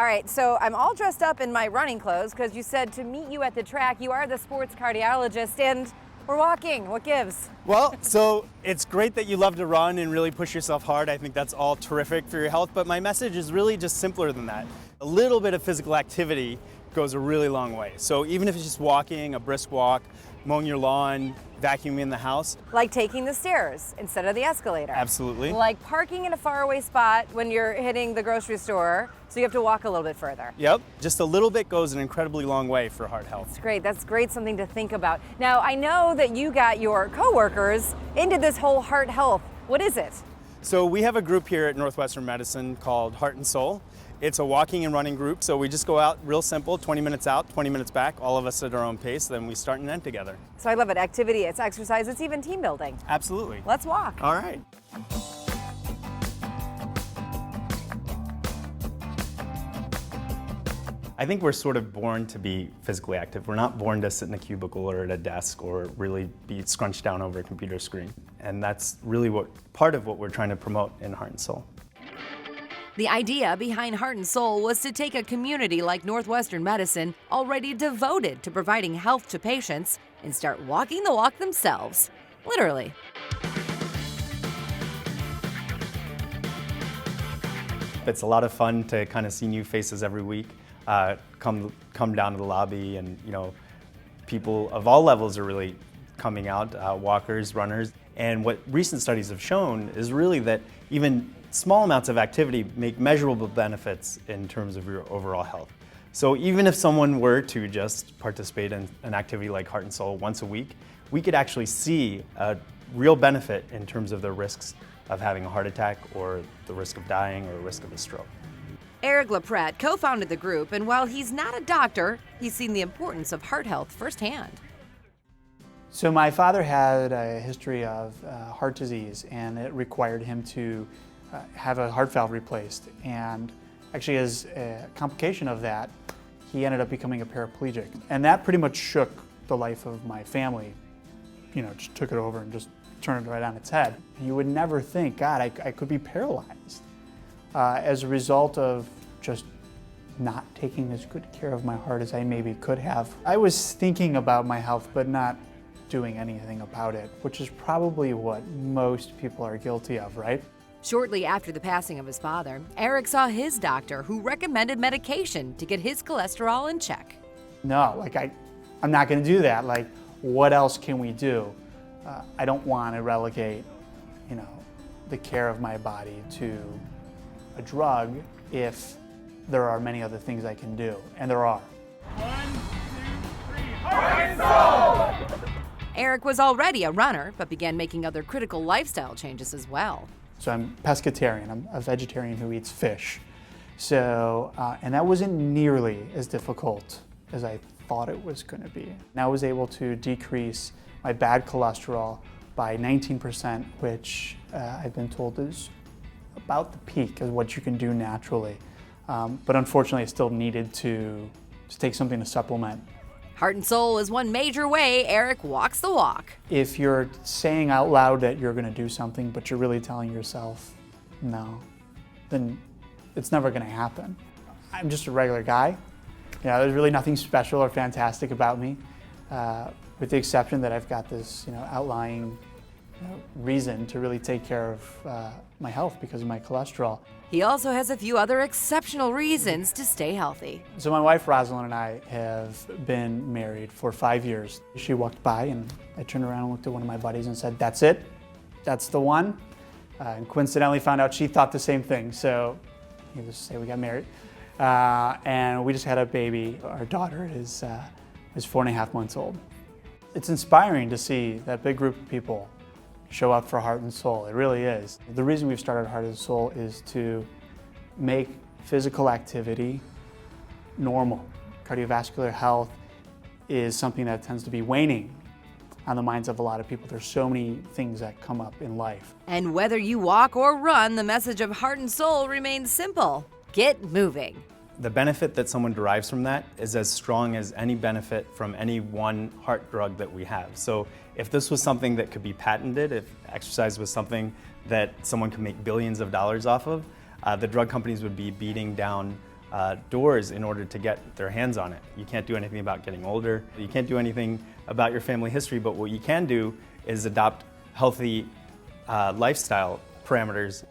All right, so I'm all dressed up in my running clothes because you said to meet you at the track. You are the sports cardiologist, and we're walking. What gives? Well, so it's great that you love to run and really push yourself hard. I think that's all terrific for your health, but my message is really just simpler than that. A little bit of physical activity goes a really long way. So even if it's just walking, a brisk walk, mowing your lawn, vacuuming the house. Like taking the stairs instead of the escalator. Absolutely. Like parking in a faraway spot when you're hitting the grocery store, so you have to walk a little bit further. Yep, just a little bit goes an incredibly long way for heart health. That's great. That's great, something to think about. Now, I know that you got your coworkers into this whole heart health. What is it? So we have a group here at Northwestern Medicine called Heart and Soul. It's a walking and running group, so we just go out real simple, 20 minutes out, 20 minutes back, all of us at our own pace, then we start and end together. So I love it. Activity, it's exercise, it's even team building. Absolutely. Let's walk. All right. I think we're sort of born to be physically active. We're not born to sit in a cubicle or at a desk or really be scrunched down over a computer screen. And that's really part of what we're trying to promote in Heart and Soul. The idea behind Heart and Soul was to take a community like Northwestern Medicine, already devoted to providing health to patients, and start walking the walk themselves, literally. It's a lot of fun to kind of see new faces every week, come down to the lobby, and people of all levels are really coming out, walkers, runners. And what recent studies have shown is really that even small amounts of activity make measurable benefits in terms of your overall health. So even if someone were to just participate in an activity like Heart and Soul once a week, we could actually see a real benefit in terms of the risks of having a heart attack or the risk of dying or the risk of a stroke. Eric LaPrette co-founded the group, and while he's not a doctor, he's seen the importance of heart health firsthand. So my father had a history of heart disease, and it required him to have a heart valve replaced. And actually, as a complication of that, he ended up becoming a paraplegic. And that pretty much shook the life of my family. Just took it over and just turned it right on its head. And you would never think, God, I could be paralyzed as a result of just not taking as good care of my heart as I maybe could have. I was thinking about my health, but not doing anything about it, which is probably what most people are guilty of, right? Shortly after the passing of his father, Eric saw his doctor, who recommended medication to get his cholesterol in check. No, I'm not gonna do that. What else can we do? I don't want to relegate, the care of my body to a drug if there are many other things I can do, and there are. 1, 2, 3, Heart and Soul! Eric was already a runner, but began making other critical lifestyle changes as well. So I'm pescatarian. I'm a vegetarian who eats fish. So, and that wasn't nearly as difficult as I thought it was going to be. And I was able to decrease my bad cholesterol by 19%, which I've been told is about the peak of what you can do naturally. But unfortunately, I still needed to take something to supplement. Heart and Soul is one major way Eric walks the walk. If you're saying out loud that you're going to do something, but you're really telling yourself no, then it's never going to happen. I'm just a regular guy. There's really nothing special or fantastic about me, with the exception that I've got this outlying reason to really take care of my health because of my cholesterol. He also has a few other exceptional reasons to stay healthy. So my wife Rosalind and I have been married for 5 years. She walked by and I turned around and looked at one of my buddies and said, "That's it, that's the one." And coincidentally found out she thought the same thing. So needless to say, we got married. And we just had a baby. Our daughter is 4.5 months old. It's inspiring to see that big group of people show up for Heart and Soul. It really is. The reason we've started Heart and Soul is to make physical activity normal. Cardiovascular health is something that tends to be waning on the minds of a lot of people. There's so many things that come up in life. And whether you walk or run, the message of Heart and Soul remains simple: get moving. The benefit that someone derives from that is as strong as any benefit from any one heart drug that we have. So if this was something that could be patented, if exercise was something that someone could make billions of dollars off of, the drug companies would be beating down doors in order to get their hands on it. You can't do anything about getting older. You can't do anything about your family history, but what you can do is adopt healthy lifestyle parameters.